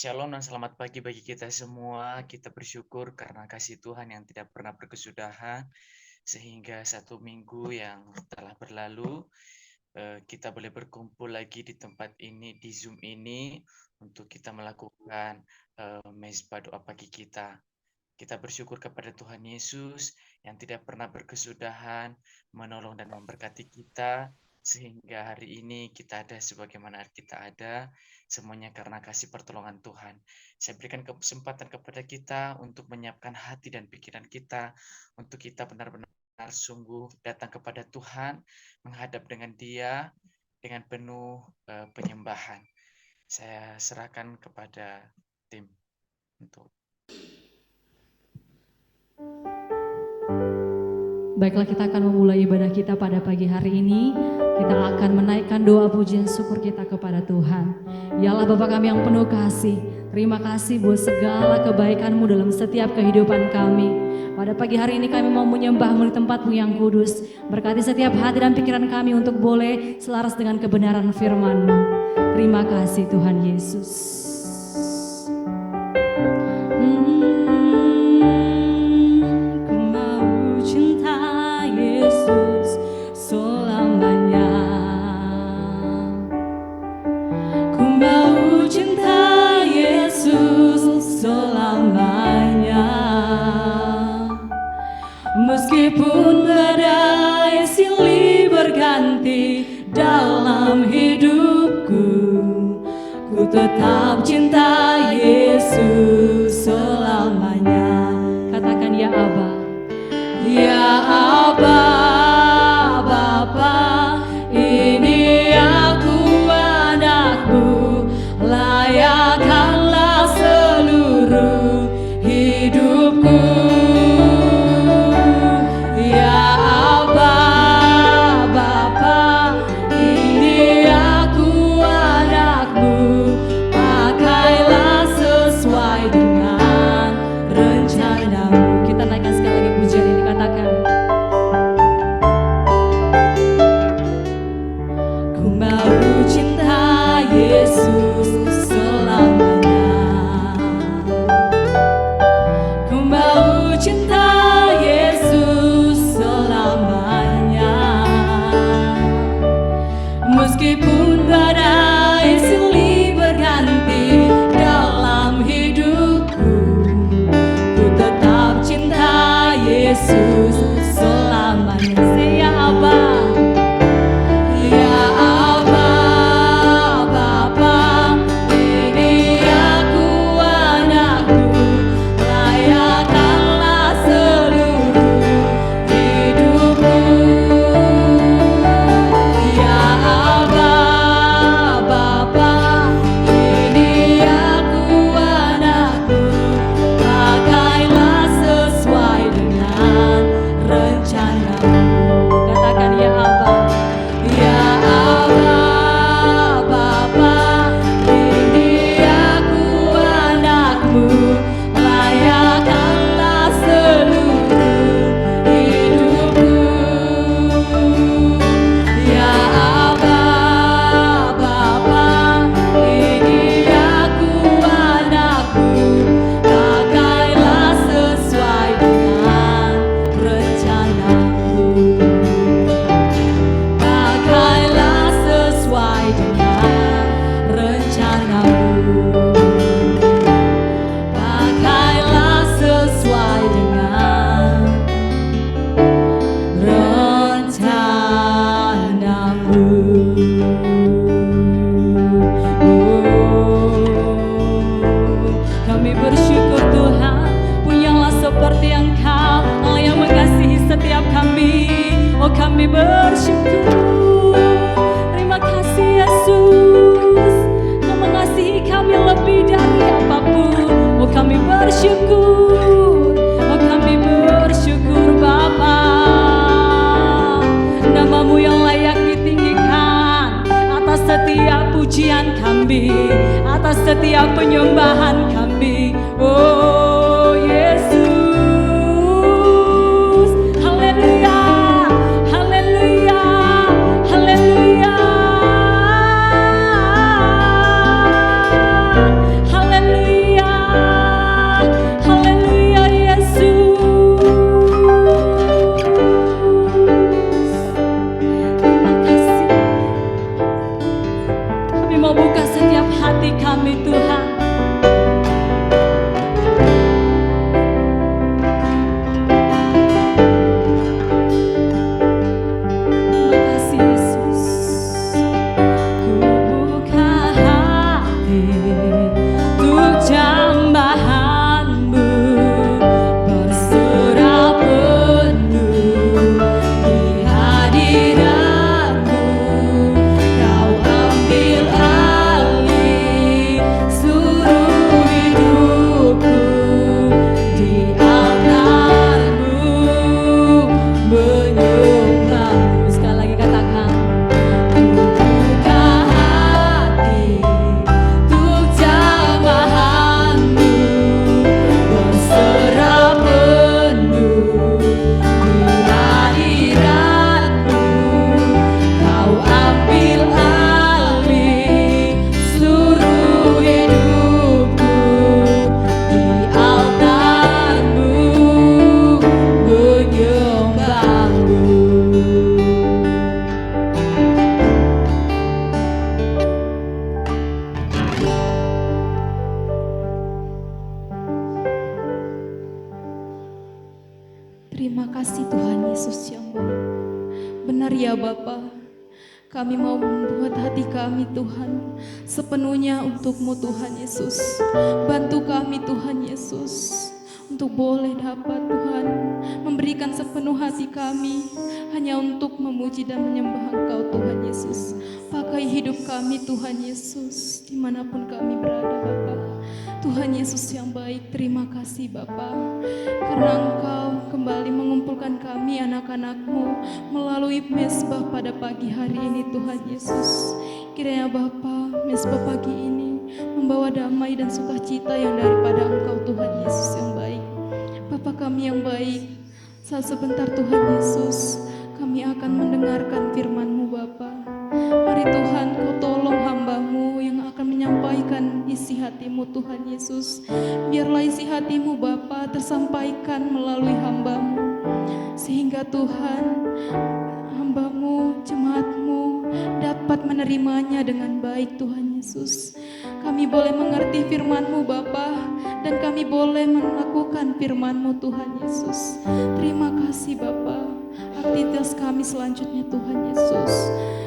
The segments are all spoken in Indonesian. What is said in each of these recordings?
Shalom dan selamat pagi bagi kita semua. Kita bersyukur karena kasih Tuhan yang tidak pernah berkesudahan, sehingga satu minggu yang telah berlalu, kita boleh berkumpul lagi di tempat ini, di Zoom ini, untuk kita melakukan mezbah doa pagi kita. Kita bersyukur kepada Tuhan Yesus yang tidak pernah berkesudahan menolong dan memberkati kita, sehingga hari ini kita ada sebagaimana kita ada, semuanya karena kasih pertolongan Tuhan. Saya berikan kesempatan kepada kita untuk menyiapkan hati dan pikiran kita, untuk kita benar-benar sungguh datang kepada Tuhan, menghadap dengan Dia dengan penuh penyembahan. Saya serahkan kepada tim untuk. Baiklah, kita akan memulai ibadah kita pada pagi hari ini. Kita akan menaikkan doa pujian syukur kita kepada Tuhan. Ya Allah Bapa kami yang penuh kasih, terima kasih buat segala kebaikan-Mu dalam setiap kehidupan kami. Pada pagi hari ini kami mau menyembah-Mu di tempat-Mu yang kudus. Berkati setiap hati dan pikiran kami untuk boleh selaras dengan kebenaran firman-Mu. Terima kasih Tuhan Yesus. Meskipun badai silih berganti dalam hidupku, ku tetap cinta Yesus selamanya. Katakan ya Aba. Ya Aba, Bapa, ini aku anakmu, layakkanlah seluruh hidupku. Meskipun badai silih berganti dalam hidupku, ku tetap cinta Yesus selamanya. Saya Aba. Ya Aba, Bapa, ini aku anakmu, layakkanlah seluruh hidupku. Ya Aba, Bapa, ini aku anakmu, pakailah sesuai dengan rencanamu. Katakan ya Aba. Ya Aba, Bapa, ini aku anakmu, layakkanlah seluruh hidupku. Ya Aba, Bapa, ini aku anakmu, pakailah sesuai dengan rencanamu. Pakailah sesuai dengan rencanamu. Pakailah sesuai dengan rencanamu. Kami bersyukur Tuhan, punyalah seperti Engkau, Allah yang mengasihi setiap kami. Oh kami bersyukur, terima kasih Yesus, Kau mengasihi kami lebih dari apapun. Oh kami bersyukur, oh kami bersyukur Bapa. Nama-Mu yang layak ditinggikan atas setiap pujian kami, atas setiap penyembahan kami. Oh Yesus, haleluya, haleluya, haleluya, haleluya. Benar ya Bapa, kami mau membuat hati kami Tuhan sepenuhnya untuk-Mu Tuhan Yesus. Bantu kami Tuhan Yesus untuk boleh dapat Tuhan memberikan sepenuh hati kami hanya untuk memuji dan menyembah Engkau Tuhan Yesus. Pakai hidup kami Tuhan Yesus dimanapun kami berada Bapa. Tuhan Yesus yang baik, terima kasih Bapa, karena Engkau kembali mengumpulkan kami anak-anak-Mu melalui mezbah pada pagi hari ini Tuhan Yesus. Kiranya Bapa, mezbah pagi ini membawa damai dan sukacita yang daripada Engkau Tuhan Yesus yang baik. Bapa kami yang baik, saat sebentar Tuhan Yesus, kami akan mendengarkan firman-Mu Bapa. Mari Tuhan Kau tolong hamba-Mu yang akan menyampaikan isi hati-Mu Tuhan Yesus. Biarlah isi hati-Mu Bapa tersampaikan melalui hamba-Mu, sehingga Tuhan hamba-Mu, jemaat-Mu dapat menerimanya dengan baik Tuhan Yesus. Kami boleh mengerti firman-Mu Bapa, dan kami boleh melakukan firman-Mu Tuhan Yesus. Terima kasih Bapa. Aktivitas kami selanjutnya Tuhan Yesus,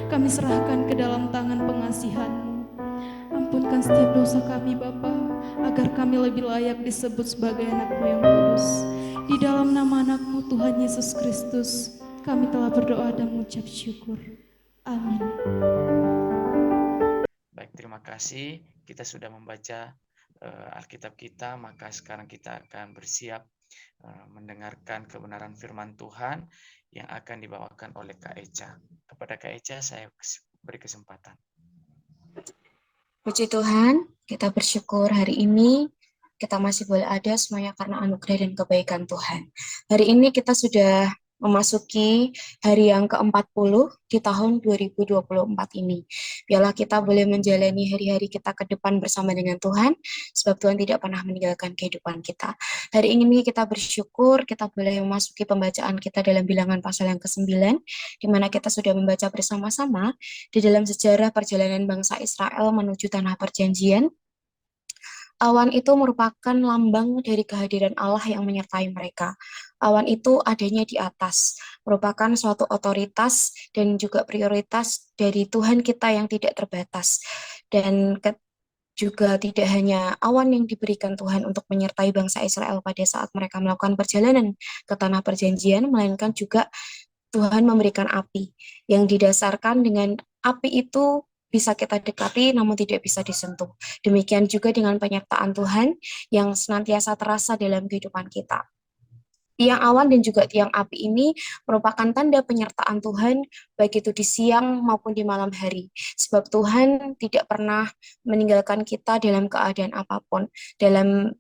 kami serahkan ke dalam tangan pengasihan-Mu. Ampunkan setiap dosa kami Bapa, agar kami lebih layak disebut sebagai anak-Mu yang kudus. Di dalam nama anak-Mu Tuhan Yesus Kristus, kami telah berdoa dan mengucap syukur. Amin. Baik, terima kasih. Kita sudah membaca Alkitab kita, maka sekarang kita akan bersiap mendengarkan kebenaran firman Tuhan yang akan dibawakan oleh Kak Echa. Kepada Kak Echa, saya beri kesempatan. Puji Tuhan, kita bersyukur hari ini kita masih boleh ada semuanya karena anugerah dan kebaikan Tuhan. Hari ini kita sudah memasuki hari yang ke-40 di tahun 2024 ini. Biarlah kita boleh menjalani hari-hari kita ke depan bersama dengan Tuhan, sebab Tuhan tidak pernah meninggalkan kehidupan kita. Hari ini kita bersyukur kita boleh memasuki pembacaan kita dalam bilangan pasal yang ke-9, di mana kita sudah membaca bersama-sama di dalam sejarah perjalanan bangsa Israel menuju tanah perjanjian. Awan itu merupakan lambang dari kehadiran Allah yang menyertai mereka. Awan itu adanya di atas, merupakan suatu otoritas dan juga prioritas dari Tuhan kita yang tidak terbatas. Dan juga tidak hanya awan yang diberikan Tuhan untuk menyertai bangsa Israel pada saat mereka melakukan perjalanan ke tanah perjanjian, melainkan juga Tuhan memberikan api yang didasarkan dengan api itu bisa kita dekati namun tidak bisa disentuh. Demikian juga dengan penyertaan Tuhan yang senantiasa terasa dalam kehidupan kita. Tiang awan dan juga tiang api ini merupakan tanda penyertaan Tuhan baik itu di siang maupun di malam hari. Sebab Tuhan tidak pernah meninggalkan kita dalam keadaan apapun, dalam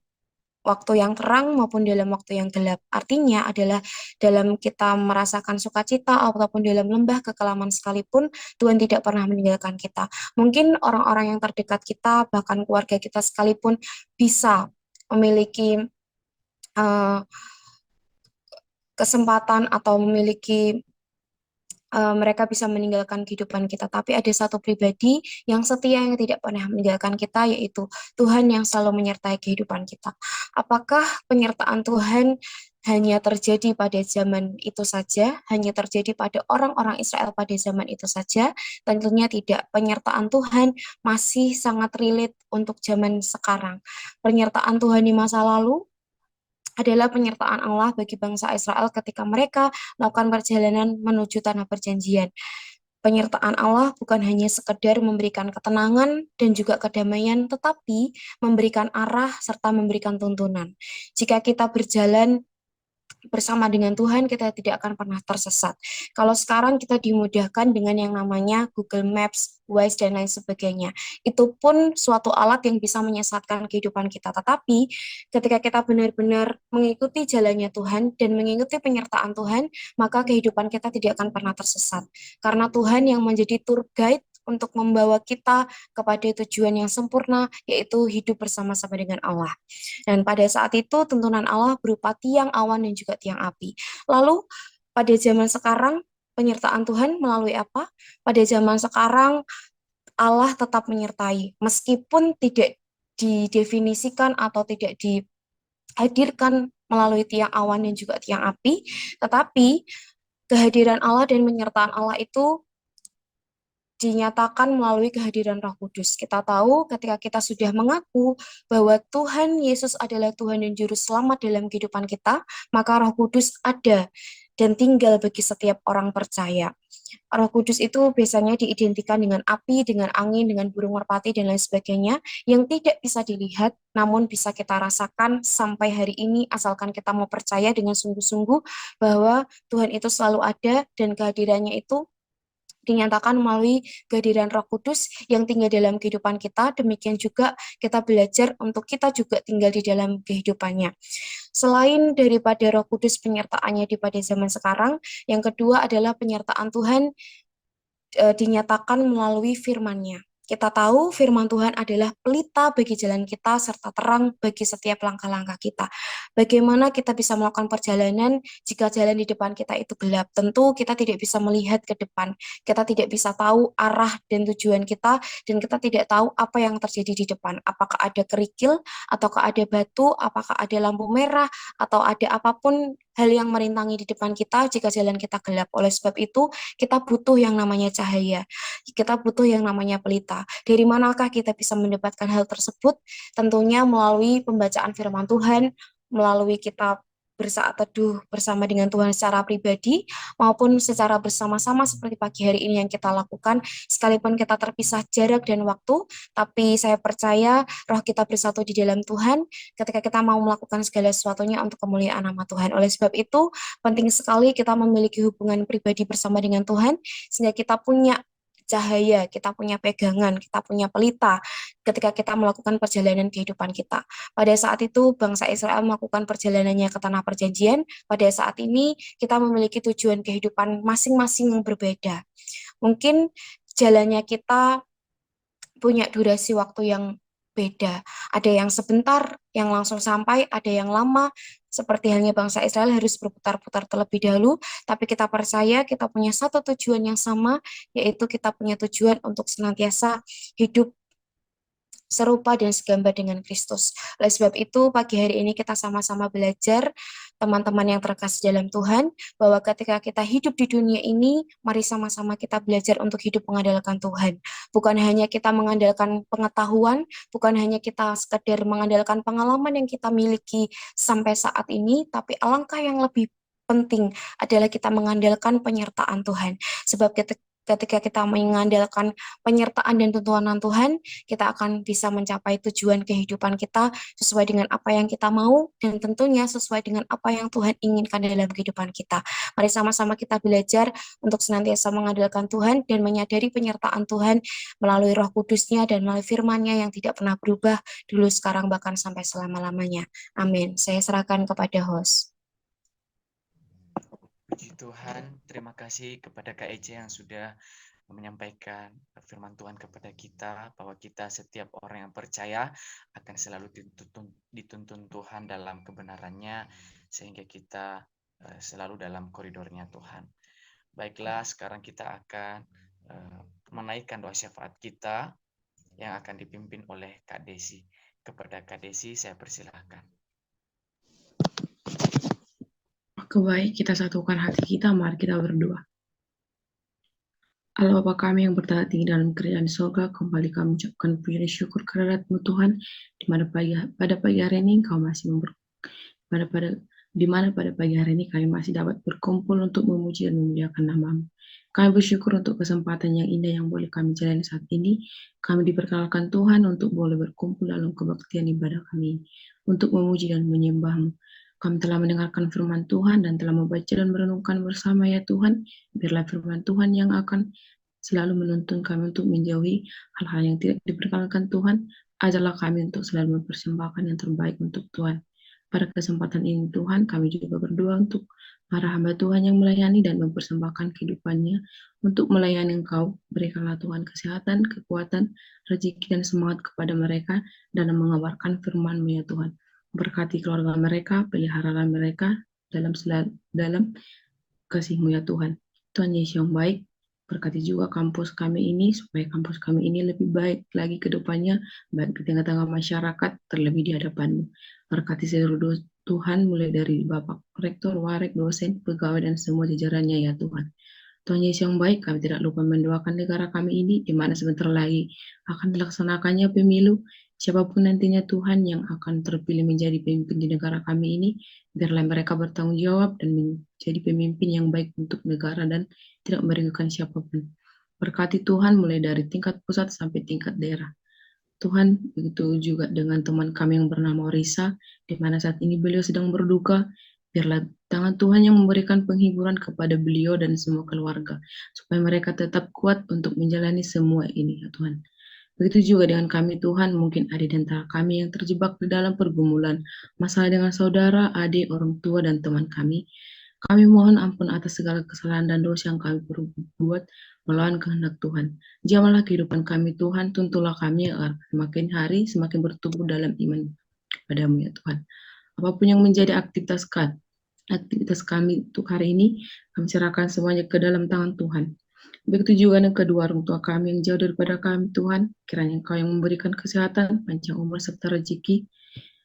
waktu yang terang maupun dalam waktu yang gelap. Artinya adalah dalam kita merasakan sukacita ataupun dalam lembah kekelaman sekalipun, Tuhan tidak pernah meninggalkan kita. Mungkin orang-orang yang terdekat kita, bahkan keluarga kita sekalipun bisa memiliki kesempatan atau memiliki mereka bisa meninggalkan kehidupan kita, tapi ada satu pribadi yang setia yang tidak pernah meninggalkan kita, yaitu Tuhan yang selalu menyertai kehidupan kita. Apakah penyertaan Tuhan hanya terjadi pada zaman itu saja, hanya terjadi pada orang-orang Israel pada zaman itu saja? Tentunya tidak. Penyertaan Tuhan masih sangat relate untuk zaman sekarang. Penyertaan Tuhan di masa lalu adalah penyertaan Allah bagi bangsa Israel ketika mereka melakukan perjalanan menuju tanah perjanjian. Penyertaan Allah bukan hanya sekedar memberikan ketenangan dan juga kedamaian, tetapi memberikan arah serta memberikan tuntunan. Jika kita berjalan bersama dengan Tuhan, kita tidak akan pernah tersesat. Kalau sekarang kita dimudahkan dengan yang namanya Google Maps, Waze, dan lain sebagainya. Itu pun suatu alat yang bisa menyesatkan kehidupan kita. Tetapi ketika kita benar-benar mengikuti jalannya Tuhan dan mengikuti penyertaan Tuhan, maka kehidupan kita tidak akan pernah tersesat. Karena Tuhan yang menjadi tour guide untuk membawa kita kepada tujuan yang sempurna, yaitu hidup bersama-sama dengan Allah. Dan pada saat itu tuntunan Allah berupa tiang awan dan juga tiang api. Lalu pada zaman sekarang penyertaan Tuhan melalui apa? Pada zaman sekarang Allah tetap menyertai, meskipun tidak didefinisikan atau tidak dihadirkan melalui tiang awan dan juga tiang api, tetapi kehadiran Allah dan penyertaan Allah itu dinyatakan melalui kehadiran Roh Kudus. Kita tahu ketika kita sudah mengaku bahwa Tuhan Yesus adalah Tuhan dan Juru Selamat dalam kehidupan kita, maka Roh Kudus ada dan tinggal bagi setiap orang percaya. Roh Kudus itu biasanya diidentikan dengan api, dengan angin, dengan burung merpati, dan lain sebagainya, yang tidak bisa dilihat, namun bisa kita rasakan sampai hari ini, asalkan kita mau percaya dengan sungguh-sungguh bahwa Tuhan itu selalu ada, dan kehadirannya itu dinyatakan melalui kehadiran Roh Kudus yang tinggal dalam kehidupan kita. Demikian juga kita belajar untuk kita juga tinggal di dalam kehidupannya. Selain daripada Roh Kudus penyertaannya di pada zaman sekarang, yang kedua adalah penyertaan Tuhan dinyatakan melalui firman-Nya. Kita tahu firman Tuhan adalah pelita bagi jalan kita serta terang bagi setiap langkah-langkah kita. Bagaimana kita bisa melakukan perjalanan jika jalan di depan kita itu gelap? Tentu kita tidak bisa melihat ke depan. Kita tidak bisa tahu arah dan tujuan kita, dan kita tidak tahu apa yang terjadi di depan. Apakah ada kerikil, ataukah ada batu, apakah ada lampu merah, atau ada apapun hal yang merintangi di depan kita jika jalan kita gelap. Oleh sebab itu, kita butuh yang namanya cahaya. Kita butuh yang namanya pelita. Dari manakah kita bisa mendapatkan hal tersebut? Tentunya melalui pembacaan firman Tuhan, melalui kita bersaat teduh bersama dengan Tuhan secara pribadi maupun secara bersama-sama seperti pagi hari ini yang kita lakukan, sekalipun kita terpisah jarak dan waktu, tapi saya percaya roh kita bersatu di dalam Tuhan ketika kita mau melakukan segala sesuatunya untuk kemuliaan nama Tuhan. Oleh sebab itu, penting sekali kita memiliki hubungan pribadi bersama dengan Tuhan, sehingga kita punya cahaya, kita punya pegangan, kita punya pelita ketika kita melakukan perjalanan kehidupan kita. Pada saat itu, bangsa Israel melakukan perjalanannya ke tanah perjanjian. Pada saat ini, kita memiliki tujuan kehidupan masing-masing yang berbeda. Mungkin jalannya kita punya durasi waktu yang beda. Ada yang sebentar, yang langsung sampai, ada yang lama, seperti halnya bangsa Israel harus berputar-putar terlebih dahulu, tapi kita percaya kita punya satu tujuan yang sama, yaitu kita punya tujuan untuk senantiasa hidup serupa dan segambar dengan Kristus. Oleh sebab itu, pagi hari ini kita sama-sama belajar, teman-teman yang terkasih dalam Tuhan, bahwa ketika kita hidup di dunia ini, mari sama-sama kita belajar untuk hidup mengandalkan Tuhan. Bukan hanya kita mengandalkan pengetahuan, bukan hanya kita sekedar mengandalkan pengalaman yang kita miliki sampai saat ini, tapi alangkah yang lebih penting adalah kita mengandalkan penyertaan Tuhan. Sebab ketika kita mengandalkan penyertaan dan tuntunan Tuhan, kita akan bisa mencapai tujuan kehidupan kita sesuai dengan apa yang kita mau, dan tentunya sesuai dengan apa yang Tuhan inginkan dalam kehidupan kita. Mari sama-sama kita belajar untuk senantiasa mengandalkan Tuhan dan menyadari penyertaan Tuhan melalui Roh Kudus-Nya dan melalui firman-Nya yang tidak pernah berubah dulu, sekarang, bahkan sampai selama-lamanya. Amin. Saya serahkan kepada host. Puji Tuhan, terima kasih kepada Kak Ece yang sudah menyampaikan firman Tuhan kepada kita, bahwa kita setiap orang yang percaya akan selalu dituntun Tuhan dalam kebenarannya, sehingga kita selalu dalam koridornya Tuhan. Baiklah, sekarang kita akan menaikkan doa syafaat kita yang akan dipimpin oleh Kak Desi. Kepada Kak Desi, saya persilahkan. Baik, kita satukan hati kita, mari kita berdoa. Allah Bapa kami yang bertata tinggi dalam kerajaan surga, kembali kami ucapkan puji dan syukur kehadirat-Mu Tuhan, di mana pada pagi hari ini Kau masih di mana pada pagi hari ini kami masih dapat berkumpul untuk memuji dan memuliakan nama-Mu. Kami bersyukur untuk kesempatan yang indah yang boleh kami jalani saat ini. Kami diperkenalkan Tuhan untuk boleh berkumpul dalam kebaktian ibadah kami, untuk memuji dan menyembah-Mu. Kami telah mendengarkan firman Tuhan dan telah membaca dan merenungkan bersama ya Tuhan. Biarlah firman Tuhan yang akan selalu menuntun kami untuk menjauhi hal-hal yang tidak diperkenankan Tuhan. Ajarlah kami untuk selalu mempersembahkan yang terbaik untuk Tuhan. Pada kesempatan ini Tuhan, kami juga berdoa untuk para hamba Tuhan yang melayani dan mempersembahkan kehidupannya untuk melayani Engkau. Berikanlah Tuhan kesehatan, kekuatan, rezeki dan semangat kepada mereka dalam mengabarkan firman-Mu ya Tuhan. Berkati keluarga mereka, peliharalah mereka dalam kasih-Mu ya Tuhan. Tuhan Yesus yang baik, berkati juga kampus kami ini, supaya kampus kami ini lebih baik lagi ke depannya, baik di tengah-tengah masyarakat, terlebih di hadapan-Mu. Berkati Tuhan, mulai dari Bapak Rektor, Warek, dosen, pegawai, dan semua jajarannya ya Tuhan. Tuhan Yesus yang baik, kami tidak lupa mendoakan negara kami ini, di mana sebentar lagi akan dilaksanakannya pemilu. Siapapun nantinya Tuhan yang akan terpilih menjadi pemimpin di negara kami ini, biarlah mereka bertanggung jawab dan menjadi pemimpin yang baik untuk negara dan tidak merugikan siapapun. Berkati Tuhan mulai dari tingkat pusat sampai tingkat daerah. Tuhan, begitu juga dengan teman kami yang bernama Orisa, di mana saat ini beliau sedang berduka. Biarlah tangan Tuhan yang memberikan penghiburan kepada beliau dan semua keluarga, supaya mereka tetap kuat untuk menjalani semua ini, ya Tuhan. Begitu juga dengan kami Tuhan, mungkin ada di antara kami yang terjebak di dalam pergumulan, masalah dengan saudara, adik, orang tua, dan teman kami. Kami mohon ampun atas segala kesalahan dan dosa yang kami perbuat melawan kehendak Tuhan. Jamahlah kehidupan kami Tuhan, tuntulah kami agar semakin hari semakin bertumbuh dalam iman padamu ya Tuhan. Apapun yang menjadi aktivitas kami untuk hari ini, kami serahkan semuanya ke dalam tangan Tuhan. Begitu juga dengan kedua orang tua kami yang jauh daripada kami Tuhan, kiranya Engkau yang memberikan kesehatan, panjang umur serta rezeki,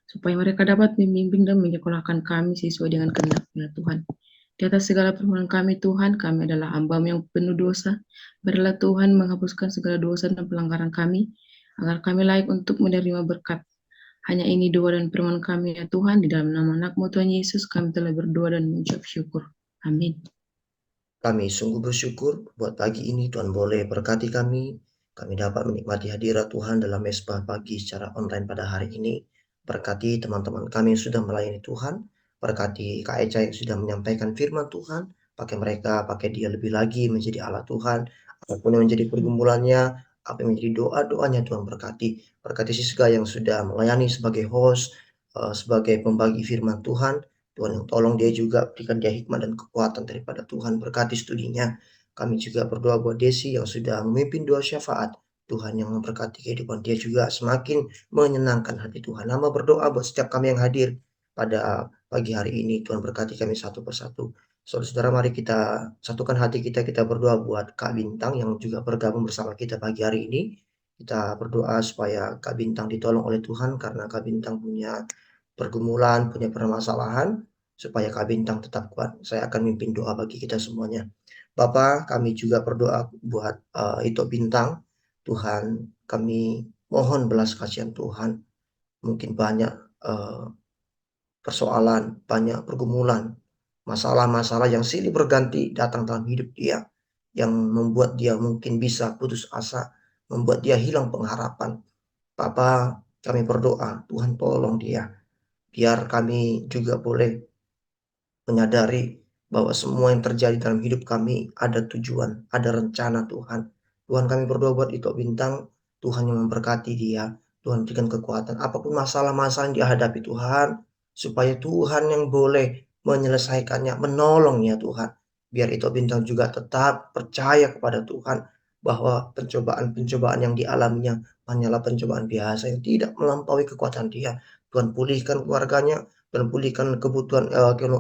supaya mereka dapat membimbing dan menyekolahkan kami sesuai dengan kehendak-Nya Tuhan. Di atas segala permohonan kami Tuhan, kami adalah hamba-Mu yang penuh dosa. Berilah Tuhan menghapuskan segala dosa dan pelanggaran kami, agar kami layak untuk menerima berkat. Hanya ini doa dan permohonan kami ya Tuhan, di dalam nama anak-Mu Tuhan Yesus kami telah berdoa dan mengucap syukur. Amin. Kami sungguh bersyukur buat pagi ini Tuhan boleh berkati kami dapat menikmati hadirat Tuhan dalam mesbah pagi secara online pada hari ini. Berkati teman-teman kami yang sudah melayani Tuhan, berkati Kak Eca yang sudah menyampaikan firman Tuhan, pakai dia lebih lagi menjadi Allah Tuhan, apapun yang menjadi pergumulannya, apa yang menjadi doa-doanya Tuhan berkati Siska yang sudah melayani sebagai host, sebagai pembagi firman Tuhan yang tolong dia juga, berikan dia hikmat dan kekuatan daripada Tuhan, berkati studinya. Kami juga berdoa buat Desi yang sudah memimpin doa syafaat, Tuhan yang memberkati kehidupan dia juga semakin menyenangkan hati Tuhan. Nama berdoa buat setiap kami yang hadir pada pagi hari ini, Tuhan berkati kami satu persatu. Saudara-saudara, mari kita satukan hati kita berdoa buat Kak Bintang yang juga bergabung bersama kita pagi hari ini. Kita berdoa supaya Kak Bintang ditolong oleh Tuhan, karena Kak Bintang punya pergumulan, punya permasalahan, supaya Kak Bintang tetap kuat. Saya akan mimpin doa bagi kita semuanya. Bapa, kami juga berdoa buat Ito Bintang. Tuhan, kami mohon belas kasihan Tuhan. Mungkin banyak persoalan, banyak pergumulan, masalah-masalah yang silih berganti datang dalam hidup dia, yang membuat dia mungkin bisa putus asa, membuat dia hilang pengharapan. Bapa, kami berdoa, Tuhan tolong dia, biar kami juga boleh menyadari bahwa semua yang terjadi dalam hidup kami ada tujuan, ada rencana Tuhan. Tuhan, kami berdoa buat Ito Bintang, Tuhan yang memberkati dia, Tuhan berikan kekuatan. Apapun masalah-masalah yang dia hadapi Tuhan, supaya Tuhan yang boleh menyelesaikannya, menolongnya Tuhan. Biar Ito Bintang juga tetap percaya kepada Tuhan, bahwa pencobaan-pencobaan yang dialaminya hanyalah pencobaan biasa yang tidak melampaui kekuatan dia. Tuhan pulihkan keluarganya, dan pulihkan kebutuhan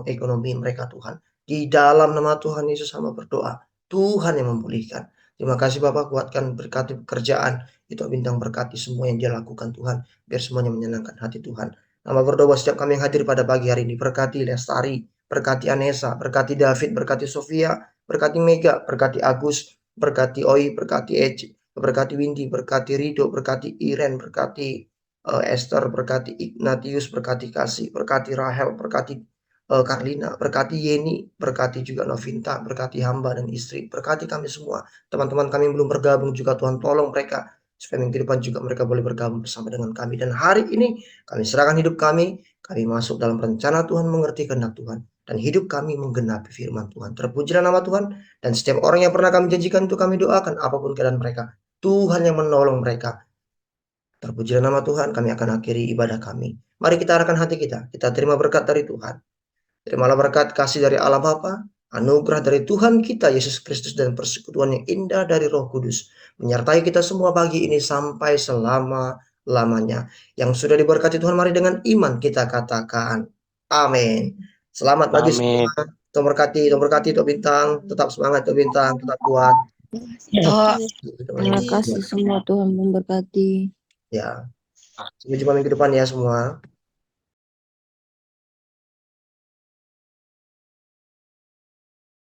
ekonomi mereka Tuhan. Di dalam nama Tuhan Yesus hamba berdoa, Tuhan yang memulihkan. Terima kasih Bapak, kuatkan, berkati pekerjaan, Ito Bintang berkati semua yang dia lakukan Tuhan, biar semuanya menyenangkan hati Tuhan. Nama berdoa setiap kami yang hadir pada pagi hari ini, berkati Lestari, berkati Anessa, berkati David, berkati Sofia, berkati Mega, berkati Agus, berkati Oi, berkati Eci, berkati Windy, berkati Rido, berkati Iren, berkati Esther, berkati Ignatius, berkati Kasih, berkati Rahel, berkati Karlina, berkati Yeni, berkati juga Novinta, berkati hamba dan istri, berkati kami semua. Teman-teman kami yang belum bergabung juga Tuhan tolong mereka, supaya minggu depan juga mereka boleh bergabung bersama dengan kami. Dan hari ini kami serahkan hidup kami masuk dalam rencana Tuhan, mengerti kehendak Tuhan, dan hidup kami menggenapi firman Tuhan. Terpujilah nama Tuhan, dan setiap orang yang pernah kami janjikan itu kami doakan, apapun keadaan mereka, Tuhan yang menolong mereka. Terpujilah nama Tuhan, kami akan akhiri ibadah kami. Mari kita arahkan hati kita terima berkat dari Tuhan. Terimalah berkat kasih dari Allah Bapa, anugerah dari Tuhan kita Yesus Kristus, dan persekutuan yang indah dari Roh Kudus menyertai kita semua pagi ini sampai selama-lamanya. Yang sudah diberkati Tuhan, mari dengan iman kita katakan amin. Selamat pagi semua. Tuhan berkati Ito Bintang, tetap semangat Ito Bintang, tetap kuat. Terima kasih semua, Tuhan memberkati. Ya, sampai jumpa minggu depan ya semua.